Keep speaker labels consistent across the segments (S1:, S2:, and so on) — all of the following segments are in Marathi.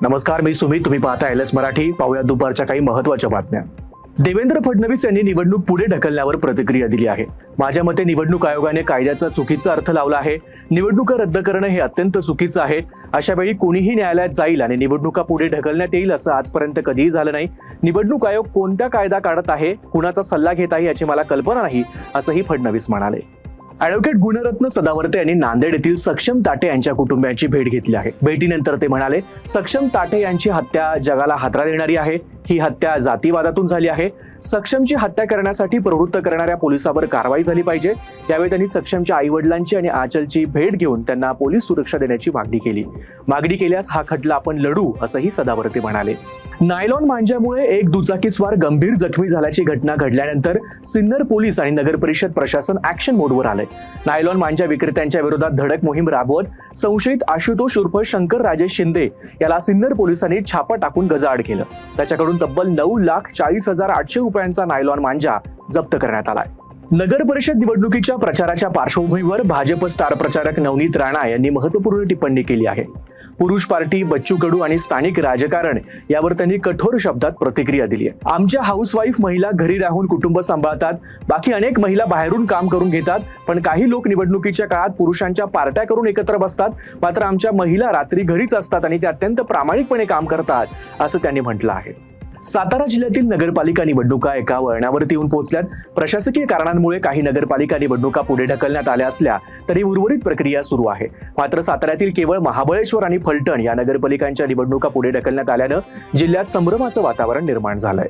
S1: नमस्कार, मी सुमित. तुम्ही पाहता एलएस मराठी. पाहूया दुपारच्या काही महत्त्वाच्या बातम्या. देवेंद्र फडणवीस यांनी निवडणूक पुढे ढकलण्यावर प्रतिक्रिया दिली आहे. माझ्या मते निवडणूक आयोगाने कायद्याचा चुकीचा अर्थ लावला आहे. निवडणुका रद्द करणं हे अत्यंत चुकीचं आहे. अशा वेळी कोणीही न्यायालयात जाईल आणि निवडणुका पुढे ढकलण्यात येईल असं आजपर्यंत कधीही झालं नाही. निवडणूक आयोग कोणता कायदा काढत आहे, कुणाचा सल्ला घेत आहे याची मला कल्पना नाही, असंही फडणवीस म्हणाले. ॲडव्होकेट गुणरत्न सदावर्ते यांनी नांदेड येथील सक्षम ताटे यांच्या कुटुंबियांची भेट घेतली आहे. भेटीनंतर ते म्हणाले, सक्षम ताटे यांची हत्या जगाला हादरा देणारी आहे. ही हत्या जातीवादातून झाली आहे. सक्षमची हत्या करण्यासाठी प्रवृत्त करणाऱ्या पोलिसावर कारवाई झाली पाहिजे. यावेळी त्यांनी सक्षमच्या आईवडिलांची आणि आचलची भेट घेऊन त्यांना पोलीस सुरक्षा देण्याची मागणी केली. मागणी केल्यास हा खटला आपण लढू, असंही सदावर्ते म्हणाले. नायलॉन मांजामुळे एक दुचाकीस्वार गंभीर जखमी झाल्याची घटना घडल्यानंतर सिन्नर पोलीस आणि नगर परिषद प्रशासन ऍक्शन मोडवर आलंय. नायलॉन मांजा विक्रेत्यांच्या विरोधात धडक मोहीम राबवत संशयित आशुतोष उर्फ शंकर राजेश शिंदे याला सिन्नर पोलिसांनी छापा टाकून गजाआड केलं. त्याच्याकडून तब्बल 9,40,800 रुपयांचा नायलॉन मांजा जप्त करण्यात आलाय. नगर परिषद निवडणुकीच्या प्रचाराच्या पार्श्वभूमीवर भाजप स्टार प्रचारक नवनीत राणा यांनी महत्त्वपूर्ण टिप्पणी केली आहे. पुरुष पार्टी, बच्चू कडू आणि स्थानिक राजकारण यावर त्यांनी कठोर शब्दात प्रतिक्रिया दिली आहे. आमच्या हाऊसवाईफ महिला घरी राहून कुटुंब सांभाळतात. बाकी अनेक महिला बाहेरून काम करून घेतात. पण काही लोक निवडणुकीच्या काळात पुरुषांच्या पार्ट्या करून एकत्र बसतात. मात्र आमच्या महिला रात्री घरीच असतात आणि त्या अत्यंत प्रामाणिकपणे काम करतात, असं त्यांनी म्हटलं आहे. सातारा जिल्ह्यातील नगरपालिका निवडणुका एका वळणावरती येऊन पोहोचल्यात. प्रशासकीय कारणांमुळे काही नगरपालिका निवडणुका पुढे ढकलण्यात आल्या असल्या तरी उर्वरित प्रक्रिया सुरू आहे. मात्र साताऱ्यातील केवळ महाबळेश्वर आणि फलटण या नगरपालिकांच्या निवडणुका पुढे ढकलण्यात आल्यानं जिल्ह्यात संभ्रमाचं वातावरण निर्माण झालंय.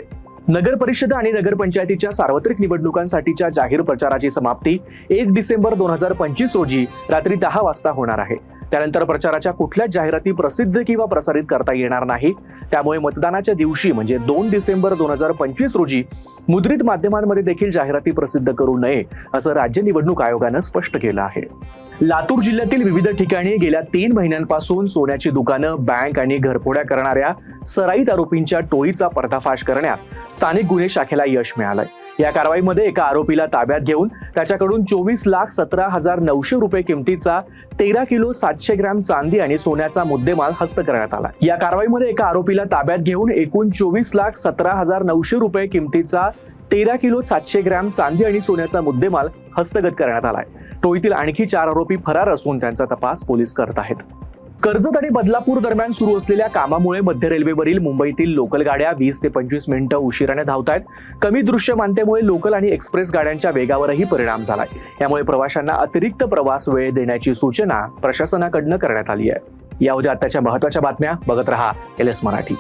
S1: नगर परिषद आणि नगरपंचायतीच्या सार्वत्रिक निवडणुकांसाठीच्या जाहीर प्रचाराची समाप्ती 1 डिसेंबर 2025 रोजी रात्री 10 वाजता होणार आहे. त्यानंतर प्रचाराच्या कुठल्याच जाहिराती प्रसिद्ध किंवा प्रसारित करता येणार नाही. त्यामुळे मतदानाच्या दिवशी म्हणजे 2 डिसेंबर 2025 रोजी मुद्रित माध्यमांमध्ये देखील जाहिराती प्रसिद्ध करू नये, असं राज्य निवडणूक आयोगानं स्पष्ट केलं आहे. लातूर जिल्ह्यातील विविध ठिकाणी गेल्या 3 महिन्यांपासून सोन्याची दुकानं, बँक आणि घरफोड्या करणाऱ्या सराईत आरोपींच्या टोळीचा पर्दाफाश करण्यात स्थानिक गुन्हे शाखेला यश मिळालंय. या कारवाईमध्ये एका आरोपीला ताब्यात घेऊन त्याच्याकडून 24,17,900 रुपये किमतीचा 13 किलो 700 ग्रॅम चांदी आणि सोन्याचा मुद्देमाल हस्त करण्यात आला. या कारवाईमध्ये एका आरोपीला ताब्यात घेऊन एकूण 24,17,900 रुपये किमतीचा 13 किलो 700 ग्रॅम चांदी आणि सोन्याचा मुद्देमाल हस्तगत करण्यात आलाय. टोळीतील आणखी 4 आरोपी फरार असून त्यांचा तपास पोलीस करत आहेत. कर्जत आणि बदलापूर दरम्यान सुरू असलेल्या कामामुळे मध्य रेल्वेवरील मुंबईतील लोकल गाड्या 20 ते 25 मिनिटं उशिराने धावतायत. कमी दृश्यमानतेमुळे लोकल आणि एक्सप्रेस गाड्यांच्या वेगावरही परिणाम झालाय. यामुळे प्रवाशांना अतिरिक्त प्रवास वेळ देण्याची सूचना प्रशासनाकडनं करण्यात आली आहे. या होत्या आताच्या महत्त्वाच्या बातम्या. बघत रहा एलएस मराठी.